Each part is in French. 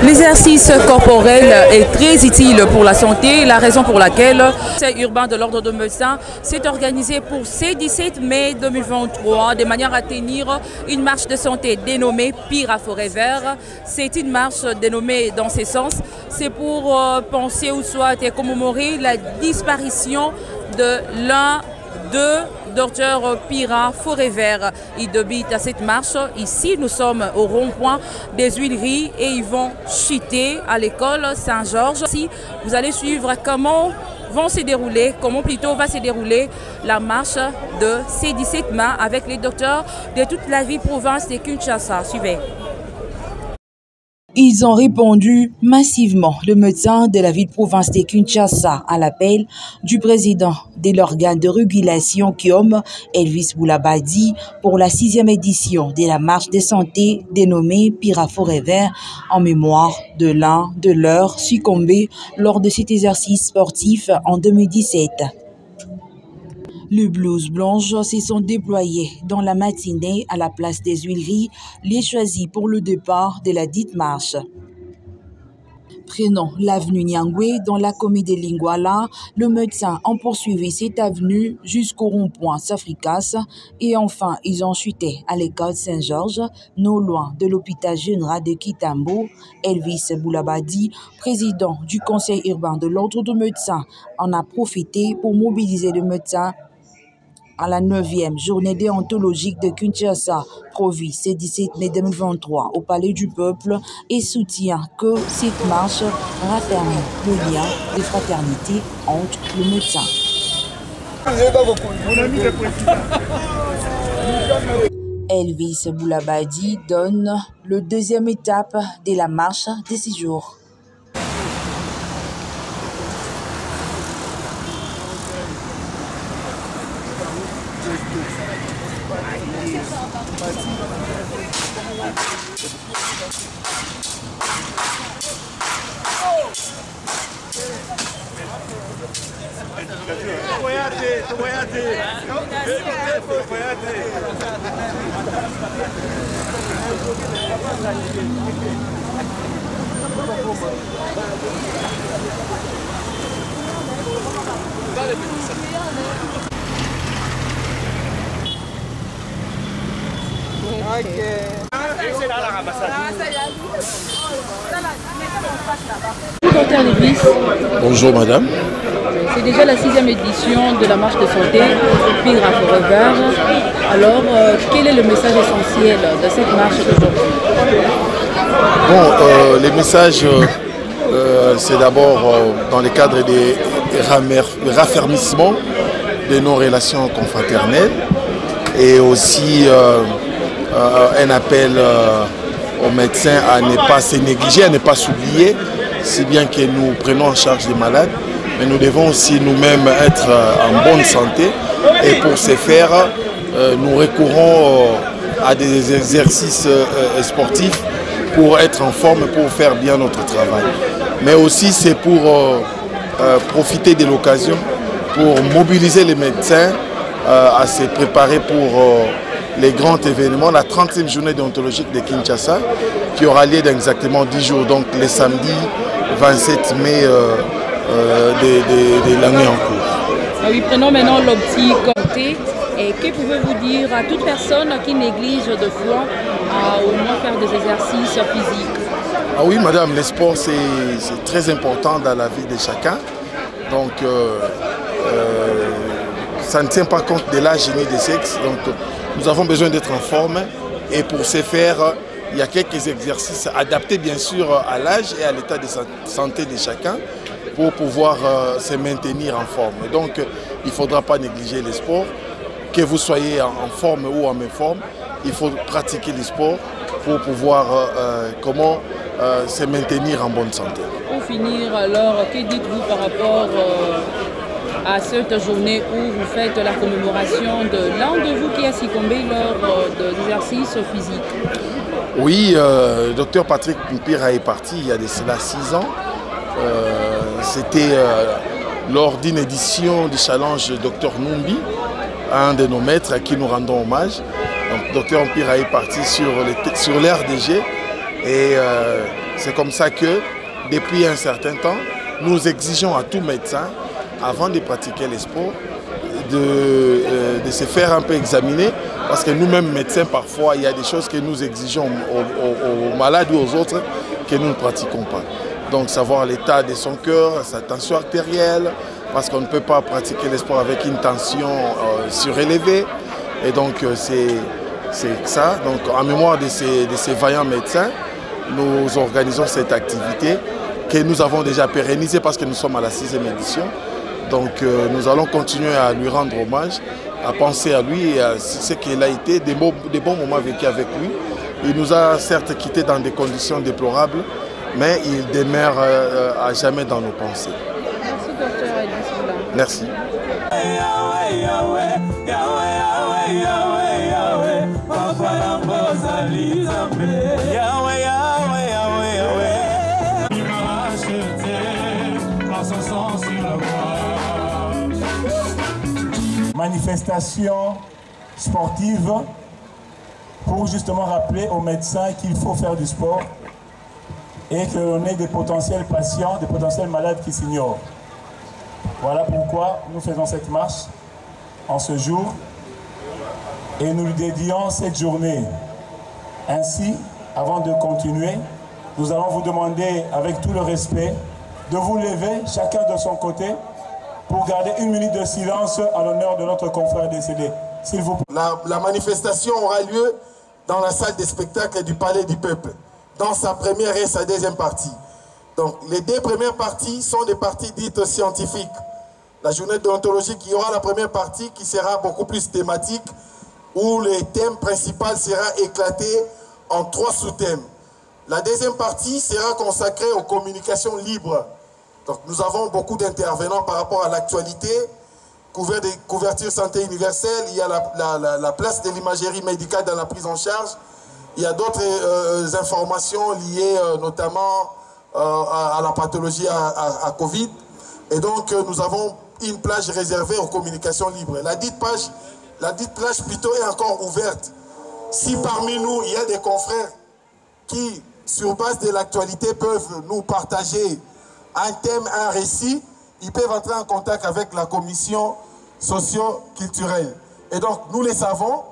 L'exercice corporel est très utile pour la santé, la raison pour laquelle le Conseil urbain de l'Ordre des médecins s'est organisé pour ce 17 mai 2023 de manière à tenir une marche de santé dénommée Pira Forever. C'est une marche dénommée dans ce sens, c'est pour penser ou soit commémorer la disparition de l'un de Dr Pira Forever. Il débute à cette marche. Ici, nous sommes au rond-point des Huileries et ils vont chuter à l'école Saint-Georges. Ici, vous allez suivre comment va se dérouler la marche de ces 17 mai avec les docteurs de toute la ville province de Kinshasa. Suivez. Ils ont répondu massivement, le médecin de la ville-province de Kinshasa, à l'appel du président de l'organe de régulation KIOM, Elvis Boulabadi, pour la 6e édition de la marche de santé dénommée Pira Forever, en mémoire de l'un de leurs succombés lors de cet exercice sportif en 2017. Les blouses blanches se sont déployées dans la matinée à la place des Huileries, les choisis pour le départ de la dite marche. Prenant l'avenue Nyangwe dans la commune de Lingwala, le médecin a poursuivi cette avenue jusqu'au rond-point Safricas et enfin ils ont chuté à l'école Saint-Georges, non loin de l'hôpital général de Kitambo. Elvis Boulabadi, président du conseil urbain de l'Ordre des médecins, en a profité pour mobiliser le médecin à la 9e journée déontologique de Kinshasa, prévue ce 17 mai 2023 au Palais du Peuple, et soutient que cette marche rafferme le lien de fraternité entre le médecin. Elvis Boulabadi donne le deuxième étape de la marche de 6 jours. Bonjour madame. C'est déjà la 6e édition de la marche de santé Pira Forever. Alors, quel est le message essentiel de cette marche d'aujourd'hui? Bon, les messages, c'est d'abord dans le cadre des raffermissements de nos relations confraternelles et aussi un appel aux médecins à ne pas se négliger, à ne pas s'oublier, si bien que nous prenons en charge des malades, mais nous devons aussi nous-mêmes être en bonne santé et pour ce faire, nous recourons à des exercices sportifs pour être en forme, pour faire bien notre travail. Mais aussi c'est pour profiter de l'occasion, pour mobiliser les médecins à se préparer pour les grands événements, la 30e journée déontologique de Kinshasa, qui aura lieu dans exactement 10 jours, donc le samedi 27 mai de l'année en cours. Oui, prenons maintenant l'optique côté. Et que pouvez-vous dire à toute personne qui néglige de fois à au moins faire des exercices physiques? Ah oui, madame, le sport c'est très important dans la vie de chacun. Donc, ça ne tient pas compte de l'âge ni du sexe. Donc, nous avons besoin d'être en forme. Et pour ce faire, il y a quelques exercices adaptés bien sûr à l'âge et à l'état de santé de chacun pour pouvoir se maintenir en forme. Et donc, il ne faudra pas négliger le sport. Que vous soyez en forme ou en méforme, il faut pratiquer le sport pour pouvoir se maintenir en bonne santé. Pour finir, alors, que dites-vous par rapport à cette journée où vous faites la commémoration de l'un de vous qui a succombé lors de l'exercice physique? Oui, le docteur Patrick Mpira est parti il y a de cela 6 ans. C'était lors d'une édition du challenge Dr Numbi, un de nos maîtres à qui nous rendons hommage. Donc Dr Mpira est parti sur l'RDG et C'est comme ça que, depuis un certain temps, nous exigeons à tout médecin, avant de pratiquer les sports, de se faire un peu examiner, parce que nous-mêmes médecins, parfois, il y a des choses que nous exigeons aux malades ou aux autres que nous ne pratiquons pas. Donc savoir l'état de son cœur, sa tension artérielle, parce qu'on ne peut pas pratiquer les sports avec une tension surélevée. Et donc c'est ça. Donc en mémoire de ces vaillants médecins, nous organisons cette activité que nous avons déjà pérennisée parce que nous sommes à la 6e édition. Donc nous allons continuer à lui rendre hommage, à penser à lui et à ce qu'il a été, des bons moments vécus avec lui. Il nous a certes quittés dans des conditions déplorables, mais il demeure à jamais dans nos pensées. Merci, docteur Elvis Boula. Merci. Manifestation sportive pour justement rappeler aux médecins qu'il faut faire du sport et que l'on ait des potentiels patients, des potentiels malades qui s'ignorent. Voilà pourquoi nous faisons cette marche en ce jour et nous lui dédions cette journée. Ainsi, avant de continuer, nous allons vous demander avec tout le respect de vous lever chacun de son côté pour garder 1 minute de silence à l'honneur de notre confrère décédé. S'il vous plaît. La manifestation aura lieu dans la salle des spectacles du Palais du Peuple, dans sa première et sa deuxième partie. Donc les 2 premières parties sont des parties dites scientifiques. La journée déontologique, il y aura la première partie qui sera beaucoup plus thématique, où le thème principal sera éclaté en 3 sous-thèmes. La deuxième partie sera consacrée aux communications libres. Donc nous avons beaucoup d'intervenants par rapport à l'actualité, couverture santé universelle, il y a la place de l'imagerie médicale dans la prise en charge, il y a d'autres informations liées notamment à la pathologie à Covid. Et donc nous avons une plage réservée aux communications libres. La dite plage plutôt est encore ouverte. Si parmi nous il y a des confrères qui, sur base de l'actualité, peuvent nous partager un thème, un récit, ils peuvent entrer en contact avec la commission socio-culturelle. Et donc, nous les savons,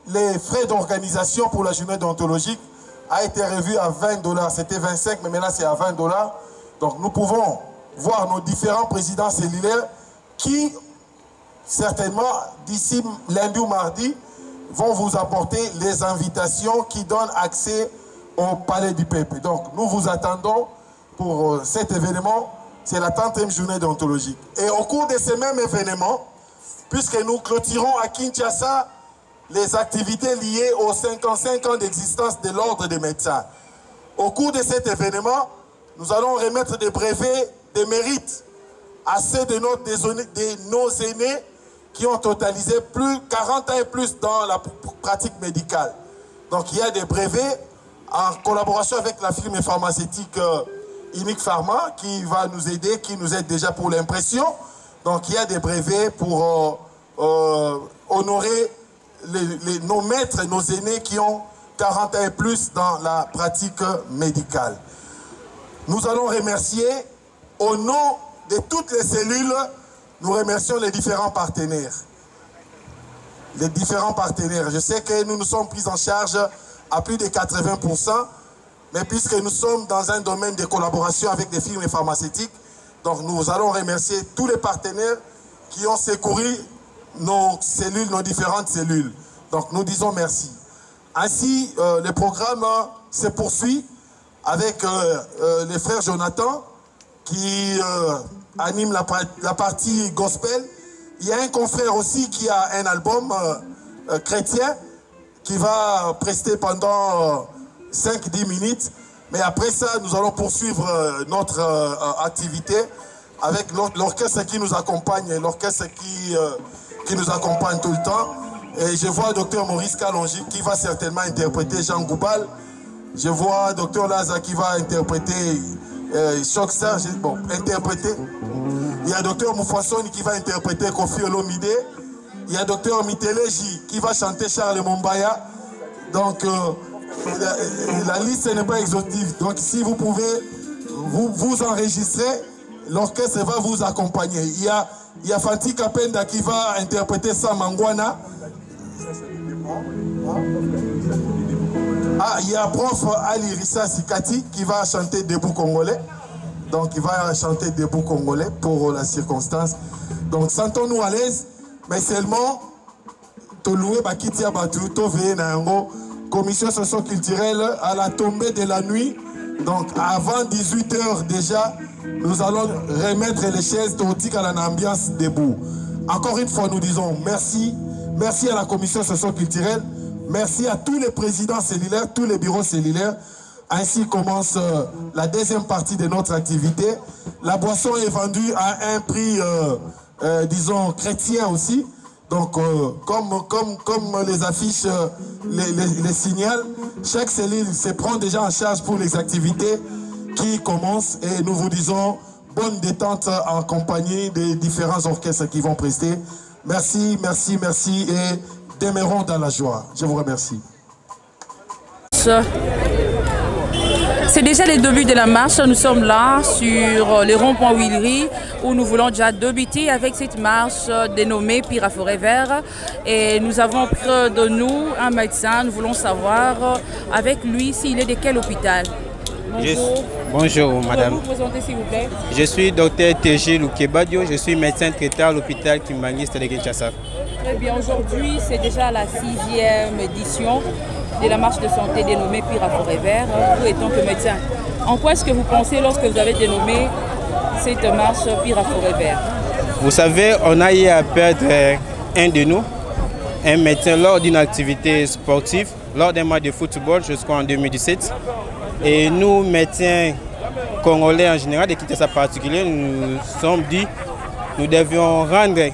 les frais d'organisation pour la journée déontologique a été revu à $20. C'était 25, mais maintenant c'est à $20. Donc, nous pouvons voir nos différents présidents cellulaires qui, certainement, d'ici lundi ou mardi, vont vous apporter les invitations qui donnent accès au Palais du Peuple. Donc, nous vous attendons pour cet événement. C'est la 30e journée déontologique. Et au cours de ce même événement, puisque nous clôturons à Kinshasa les activités liées aux 55 ans d'existence de l'Ordre des médecins, au cours de cet événement, nous allons remettre des brevets de mérite à ceux de nos aînés qui ont totalisé 40 ans et plus dans la pratique médicale. Donc il y a des brevets en collaboration avec la firme pharmaceutique Unique Pharma qui va nous aider, qui nous aide déjà pour l'impression. Donc il y a des brevets pour honorer nos maîtres, nos aînés qui ont 40 ans et plus dans la pratique médicale. Nous allons remercier, au nom de toutes les cellules, nous remercions les différents partenaires. Les différents partenaires. Je sais que nous nous sommes pris en charge à plus de 80%, mais puisque nous sommes dans un domaine de collaboration avec des firmes pharmaceutiques, donc nous allons remercier tous les partenaires qui ont secouru nos cellules, nos différentes cellules. Donc nous disons merci. Ainsi, le programme se poursuit avec les frères Jonathan qui anime la partie gospel. Il y a un confrère aussi qui a un album chrétien qui va prester pendant 5-10 minutes. Mais après ça, nous allons poursuivre notre activité avec l'orchestre qui nous accompagne, l'orchestre qui nous accompagne tout le temps. Et je vois Dr Maurice Kalonji qui va certainement interpréter Jean Goubal. Je vois Dr Laza qui va interpréter Choksar. Bon, interpréter. Il y a Dr Moufouassoni qui va interpréter Kofi Olomide. Il y a Dr Miteleji qui va chanter Charles Mombaya. Donc, La liste n'est pas exhaustive. Donc si vous pouvez vous enregistrer, l'orchestre va vous accompagner. Il y a Fanti Kapenda qui va interpréter Samangwana. Ah, il y a prof Ali Rissa Sikati qui va chanter Debout Congolais. Donc il va chanter Debout Congolais pour la circonstance. Donc sentons-nous à l'aise, mais seulement Toluwe Bakitia Batu, Tove Nango, commission socio-culturelle à la tombée de la nuit. Donc avant 18h déjà, nous allons remettre les chaises totiques à l'ambiance debout. Encore une fois, nous disons merci. Merci à la commission socio-culturelle. Merci à tous les présidents cellulaires, tous les bureaux cellulaires. Ainsi commence la deuxième partie de notre activité. La boisson est vendue à un prix, disons, chrétien aussi. Donc, comme les affiches les signalent, chaque cellule se prend déjà en charge pour les activités qui commencent. Et nous vous disons bonne détente en compagnie des différents orchestres qui vont prester. Merci, merci, merci et demeurons dans la joie. Je vous remercie. C'est déjà les débuts de la marche. Nous sommes là sur le rond-point Willery où nous voulons déjà débuter avec cette marche dénommée Pira Forêt Vert. Et nous avons près de nous un médecin. Nous voulons savoir avec lui s'il est de quel hôpital. Bonjour. Bonjour madame. Pouvez-vous vous présenter s'il vous plaît? Je suis docteur T.G. Lukebadio. Je suis médecin traiteur à l'hôpital Kimbanguiste de Kinshasa. Très bien. Aujourd'hui, c'est déjà la 6e édition de la marche de santé dénommée Pira Forêt Vert. Vous étant que médecin, en quoi est-ce que vous pensez lorsque vous avez dénommé cette marche Pira Forêt Vert? Vous savez, on a eu à perdre un de nous, un médecin, lors d'une activité sportive, lors d'un match de football jusqu'en 2017. Et nous, médecins congolais en général, de Kinshasa en particulier, nous sommes dit nous devions rendre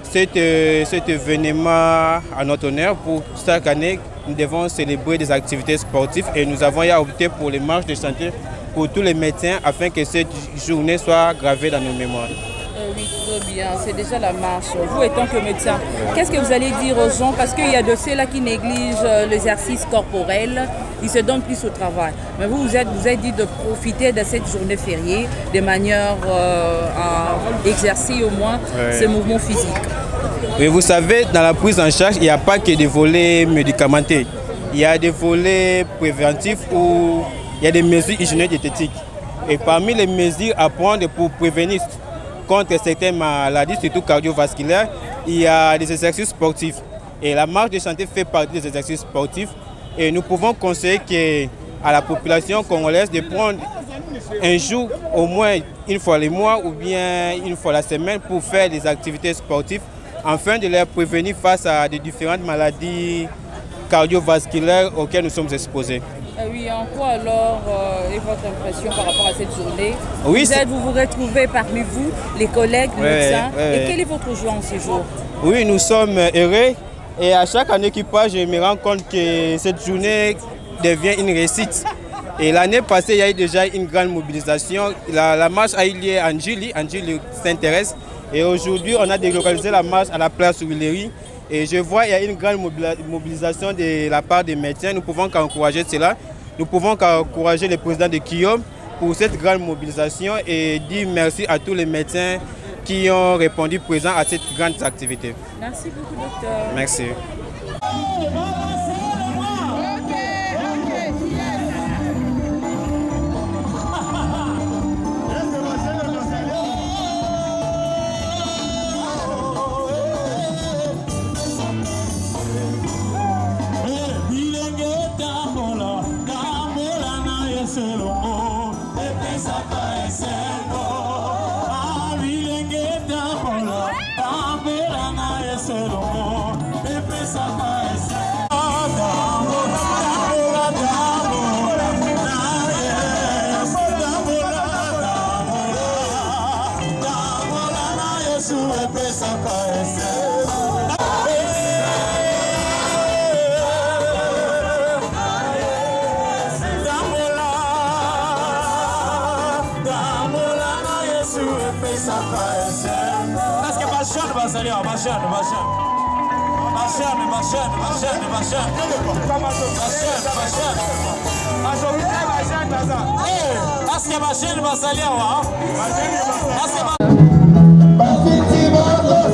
cet événement à notre honneur. Pour chaque année, nous devons célébrer des activités sportives et nous avons opté pour les marches de santé pour tous les médecins afin que cette journée soit gravée dans nos mémoires. Oui, très bien. C'est déjà la marche. Vous étant que médecin, qu'est-ce que vous allez dire aux gens? Parce qu'il y a de ceux-là qui négligent l'exercice corporel, ils se donnent plus au travail. Mais vous êtes dit de profiter de cette journée fériée de manière à exercer au moins ce mouvement physique. Oui, vous savez, dans la prise en charge, il n'y a pas que des volets médicamenteux. Il y a des volets préventifs où il y a des mesures hygiéniques et diététiques. Et parmi les mesures à prendre pour prévenir contre certaines maladies, surtout cardiovasculaires, il y a des exercices sportifs. Et la marche de santé fait partie des exercices sportifs. Et nous pouvons conseiller à la population congolaise de prendre un jour, au moins une fois le mois ou bien une fois la semaine pour faire des activités sportives afin de les prévenir face à des différentes maladies cardiovasculaires auxquelles nous sommes exposés. Oui, en quoi alors est votre impression par rapport à cette journée? Oui, vous vous retrouvez parmi vous, les collègues, les médecins, et quelle est votre joie en ces jours? Oui, nous sommes heureux et à chaque année qui passe, je me rends compte que cette journée devient une réussite. Et l'année passée, il y a eu déjà une grande mobilisation. La marche a eu lieu à Njili s'intéresse. Et aujourd'hui, on a délocalisé la marche à la place Willery. Et je vois qu'il y a une grande mobilisation de la part des médecins. Nous pouvons qu'encourager cela. Nous pouvons qu'encourager le président de Guillaume pour cette grande mobilisation et dire merci à tous les médecins qui ont répondu présent à cette grande activité. Merci beaucoup, docteur. Merci. Est-ce que